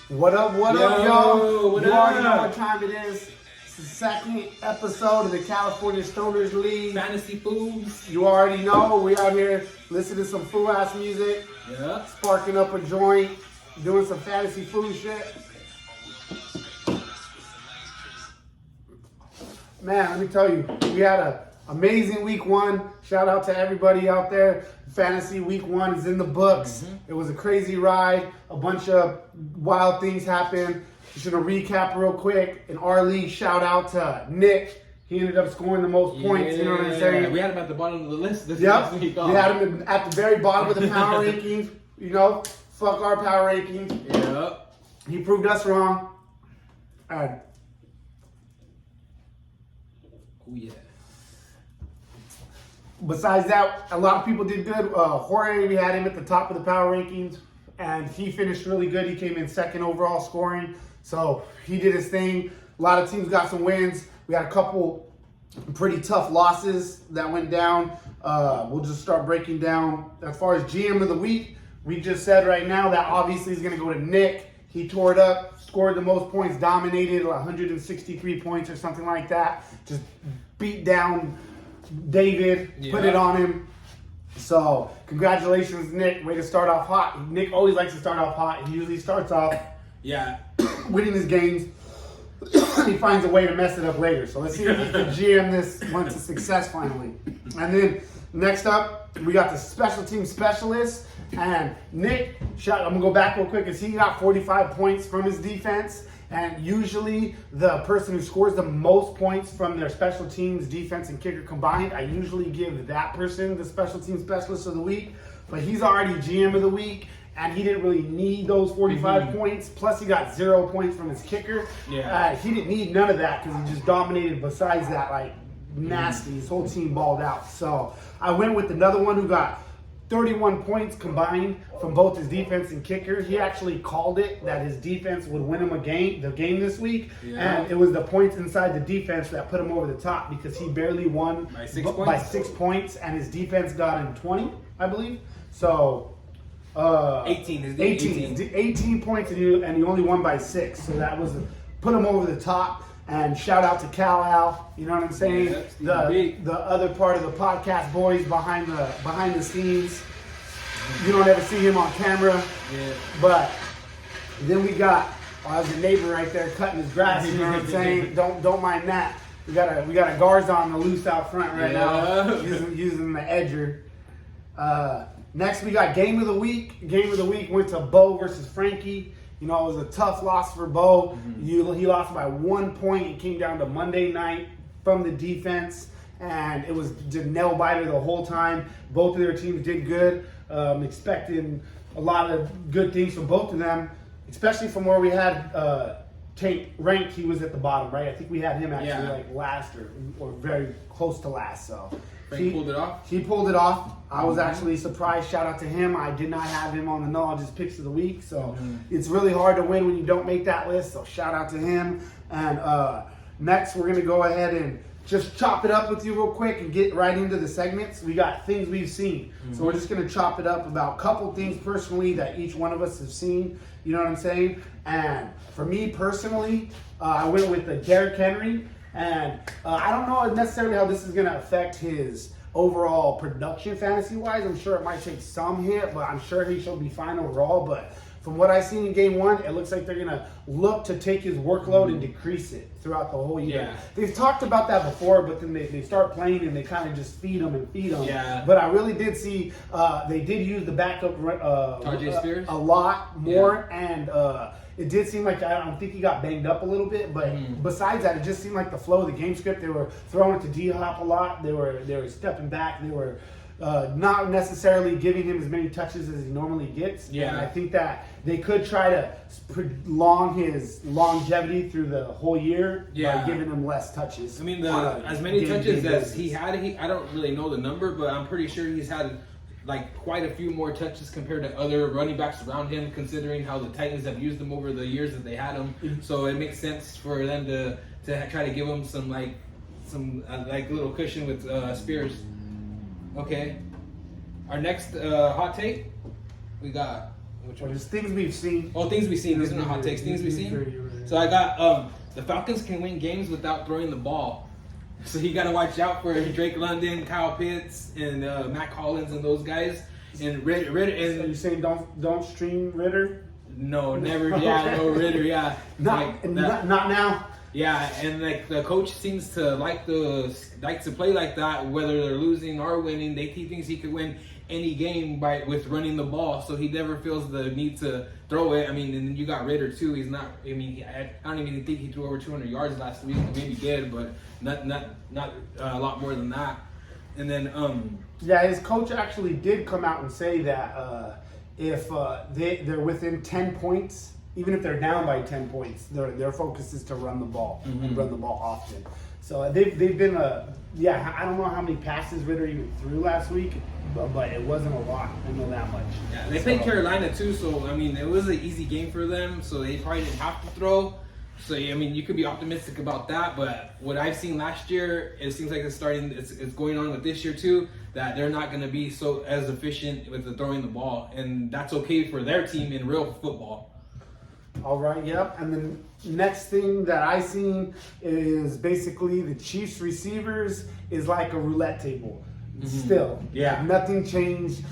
What up, Yo, y'all? what You already know up? what time it is. It's the second episode of the California Stoners League. Fantasy Foos. You already know we out here listening to some fool-ass music, Yeah. sparking up a joint, doing some fantasy food shit. Man, let me tell you, we had an amazing week one. Shout out to everybody out there. Fantasy week one is in the books. It was a crazy ride. A bunch of wild things happened. Just gonna recap real quick. In our league, shout out to Nick. He ended up scoring the most points. You know what I'm saying? We had him at the bottom of the list this Yep. week. We had him at the very bottom of the power rankings. You know, fuck our power rankings. Yep. He proved us wrong. And Oh yeah. besides that, a lot of people did good. Jorge, we had him at the top of the power rankings, and he finished really good. He came in second overall scoring, so he did his thing. A lot of teams got some wins. We had a couple pretty tough losses that went down. We'll just start breaking down. As far as GM of the week, we just said right now that obviously is going to go to Nick. He tore it up, scored the most points, dominated 163 points or something like that. Just beat down David, put it on him. So, congratulations, Nick. Way to start off hot. Nick always likes to start off hot. He usually starts off winning his games. He finds a way to mess it up later. So, let's see if he can GM this one to success finally. And then, next up, we got the special team specialist. And Nick, I'm going to go back real quick because he got 45 points from his defense. And usually the person who scores the most points from their special teams, defense, and kicker combined, I usually give that person the special team specialist of the week. But he's already GM of the week, and he didn't really need those 45 points. Plus, he got 0 points from his kicker. He didn't need none of that because he just dominated besides that, like, nasty. His whole team balled out. So I went with another one who got 31 points combined from both his defense and kicker. He actually called it that his defense would win him the game this week. And it was the points inside the defense that put him over the top because he barely won by 6 points and his defense got him 20, I believe. So 18 points and he only won by 6. So that was put him over the top. And shout out to Cal Al, you know what I'm saying? The other part of the podcast boys behind the scenes. You don't ever see him on camera. But then we got as a neighbor right there cutting his grass, you know what I'm saying? Don't mind that. We got a Garza on the loose out front right now, using the edger. Next we got game of the week. Game of the week went to Bo versus Frankie. You know, it was a tough loss for Bo. He lost by 1 point. It came down to Monday night from the defense, and it was a nail biter the whole time. Both of their teams did good. Expecting a lot of good things from both of them, especially from where we had Tate ranked. He was at the bottom, right? I think we had him actually like last or very close to last. So he pulled it off. He pulled it off. I was actually surprised. Shout out to him. I did not have him on the Knowledge's Picks of the Week. So it's really hard to win when you don't make that list. So shout out to him. And next, we're going to go ahead and just chop it up with you real quick and get right into the segments. We got things we've seen. So we're just going to chop it up about a couple things personally that each one of us have seen. You know what I'm saying? And for me personally, I went with the Derrick Henry. And I don't know necessarily how this is going to affect his overall production fantasy-wise. I'm sure it might take some hit, but I'm sure he should be fine overall. But from what I've seen in game one, it looks like they're going to look to take his workload and decrease it throughout the whole year. They've talked about that before, but then they start playing and they kind of just feed them. But I really did see they did use the backup Spears a lot more, and it did seem like, I don't think he got banged up a little bit, but besides that, it just seemed like the flow of the game script. They were throwing it to D-Hop a lot. They were stepping back. They were not necessarily giving him as many touches as he normally gets. And I think that they could try to prolong his longevity through the whole year by giving him less touches. I mean, as many touches as he had, I don't really know the number, but I'm pretty sure he's had like quite a few more touches compared to other running backs around him, considering how the Titans have used him over the years that they had him. So it makes sense for them to try to give him some little cushion with Spears. Okay, our next hot take, we got Which Or one? just things we've seen. Oh, things we've seen. These are not hot takes. Things we've seen. So I got the Falcons can win games without throwing the ball. So you got to watch out for Drake London, Kyle Pitts, and Matt Collins and those guys. And Ritter. And So you're saying don't stream Ritter? no, never. Yeah, no Ritter. Yeah, Not now. Yeah, and like the coach seems to like to play like that, whether they're losing or winning. He thinks he could win any game with running the ball, so he never feels the need to throw it. I mean, and you got Ritter too. He's not. I mean, I don't even think he threw over 200 yards last week. Maybe he did, but not a lot more than that. And then yeah, his coach actually did come out and say that if they're within 10 points. Even if they're down by 10 points, their focus is to run the ball and run the ball often. So they've been I don't know how many passes Ritter even threw last week, but it wasn't a lot. I know that much. Yeah, they played Carolina too, so I mean it was an easy game for them. So they probably didn't have to throw. So I mean you could be optimistic about that. But what I've seen last year, it seems like it's going on with this year too. That they're not going to be so as efficient with the throwing the ball, and that's okay for their team in real football. All right, yep. And then next thing that I seen is basically the Chiefs receivers is like a roulette table. Still, Yeah. nothing changed.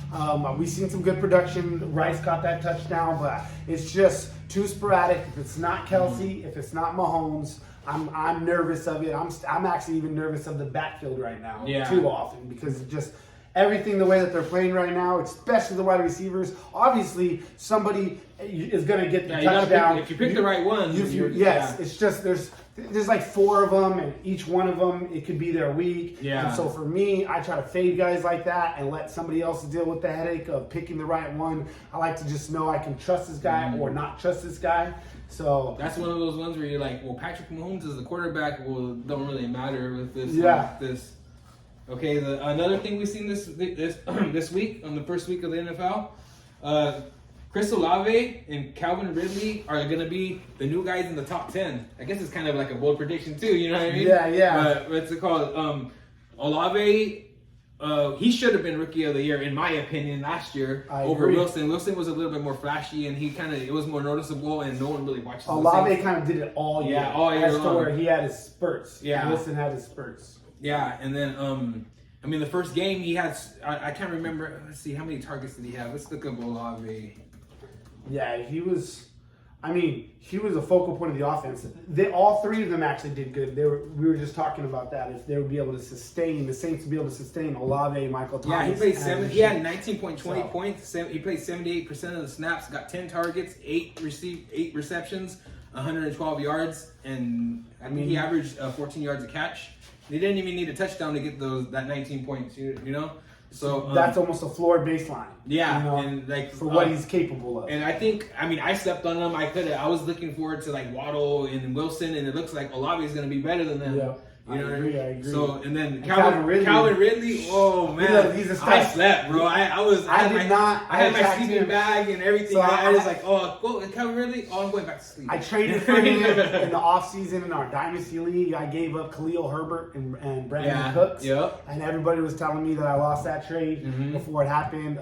We've seen some good production. Rice got that touchdown, but it's just too sporadic. If it's not Kelsey, if it's not Mahomes, I'm nervous of it. I'm actually even nervous of the backfield right now. Yeah. Too often because it just. Everything the way that they're playing right now, especially the wide receivers, obviously somebody is going to get the touchdown. If you pick the right one, it's just there's like 4 of them, and each one of them it could be their week. Yeah. And so for me, I try to fade guys like that and let somebody else deal with the headache of picking the right one. I like to just know I can trust this guy or not trust this guy. So that's one of those ones where you're like, well, Patrick Mahomes is the quarterback. Well, don't really matter with this. Yeah. Okay, another thing we've seen this week, on the first week of the NFL, Chris Olave and Calvin Ridley are going to be the new guys in the top 10. I guess it's kind of like a bold prediction too, you know what I mean? Yeah. What's it called? Olave, he should have been Rookie of the Year, in my opinion, last year over agree. Wilson. Wilson was a little bit more flashy, and it was more noticeable, and no one really watches Olave kind of did it all year. Yeah, all year as to long. where he had his spurts. Yeah. Wilson had his spurts. Yeah, and then I mean the first game he had, I can't remember. Let's see, how many targets did he have? Let's look up Olave. Yeah, he was a focal point of the offense. All 3 of them actually did good. We were just talking about that. If they would be able to sustain, the Saints would be able to sustain Olave, Michael Thomas. Yeah, he played he had 19.20 points. He played 78% of the snaps. Got 10 targets, 8 receptions, 112 yards, and I mean he averaged 14 yards a catch. They didn't even need a touchdown to get that 19 points. You know. So that's almost a floor baseline. Yeah, you know, and like for what he's capable of. And I slept on them. I was looking forward to like Waddle and Wilson, and it looks like Olave is going to be better than them. Yeah, you know I agree. So and then Calvin Ridley. Oh man, he's a star. I slept, bro. I had my sleeping bag and everything. So I was like, Calvin Ridley. Oh, I'm going back to sleep. I traded for him in the offseason in our Dynasty League. I gave up Khalil Herbert and Brandon Cooks. Yep. And everybody was telling me that I lost that trade before it happened.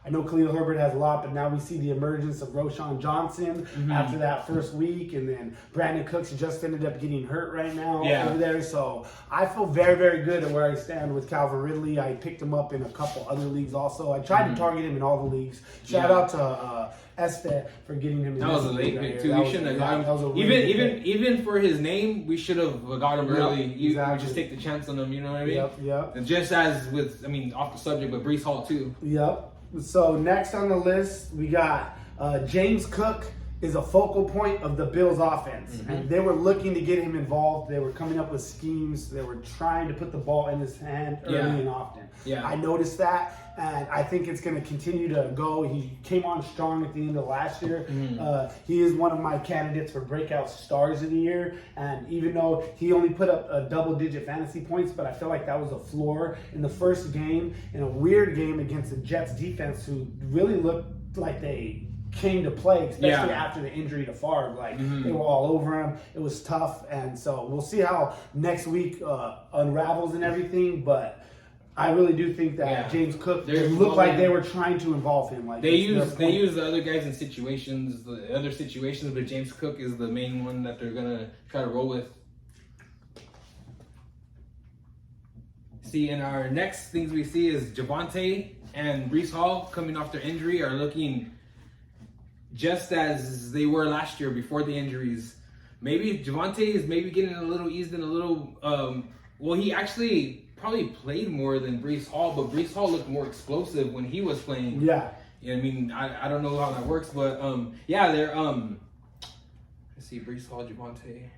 I know Khalil Herbert has a lot, but now we see the emergence of Roshan Johnson after that first week. And then Brandon Cooks just ended up getting hurt right now over there. So I feel very, very good at where I stand with Calvin Ridley. I picked him up in a couple other leagues also. I tried to target him in all the leagues. Shout out to Esther for getting him. That was a late pick too. We shouldn't have got him. Even for his name, we should have got him early. You just take the chance on him. You know what I mean? Yep. And just as with, off the subject, but Breece Hall too. Yep. So next on the list, we got James Cook is a focal point of the Bills offense. And they were looking to get him involved. They were coming up with schemes. They were trying to put the ball in his hand early and often. Yeah. I noticed that, and I think it's going to continue to go. He came on strong at the end of last year. He is one of my candidates for breakout stars of the year. And even though he only put up a double-digit fantasy points, but I feel like that was a floor in the first game, in a weird game against the Jets defense, who really looked like they came to play, especially after the injury to Favre. They were all over him. It was tough, and so we'll see how next week unravels and everything. But I really do think that James Cook, it looked like they were trying to involve him. Like they use the other guys in the other situations, but James Cook is the main one that they're gonna try to roll with. See, and our next things we see is Javonte and Breece Hall coming off their injury are looking just as they were last year before the injuries. Maybe Javonte is maybe getting a little eased in a little. Well, he actually probably played more than Breece Hall, but Breece Hall looked more explosive when he was playing. Yeah. I mean, I don't know how that works, but yeah, they're let's see, Breece Hall, Javonte.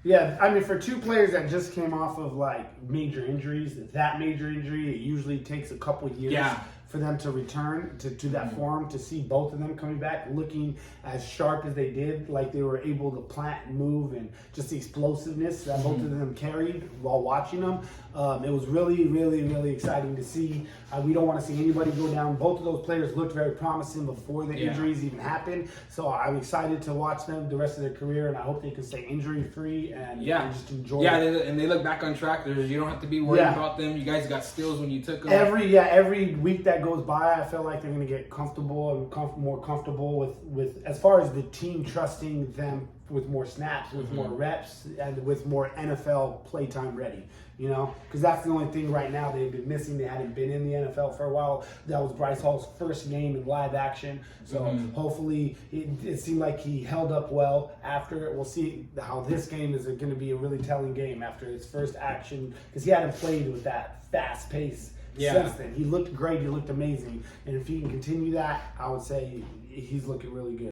Yeah, I mean, for two players that just came off of like major injuries, that major injury, it usually takes a couple years for them to return to that form. To see both of them coming back looking as sharp as they did, like they were able to plant and move, and just the explosiveness that both of them carried while watching them. It was really, really, really exciting to see. We don't want to see anybody go down. Both of those players looked very promising before the injuries even happened. So I'm excited to watch them the rest of their career, and I hope they can stay injury free and just enjoy. Yeah, they look back on track. You don't have to be worried about them. You guys got steals when you took them. Every week that goes by, I feel like they're going to get comfortable and more comfortable with as far as the team trusting them with more snaps, with more reps, and with more NFL playtime ready. You know, because that's the only thing right now they've been missing. They hadn't been in the NFL for a while. That was Bryce Hall's first game in live action. So hopefully it seemed like he held up well after it. We'll see how this game is going to be a really telling game after his first action, because he hadn't played with that fast pace since then. He looked great. He looked amazing. And if he can continue that, I would say he's looking really good.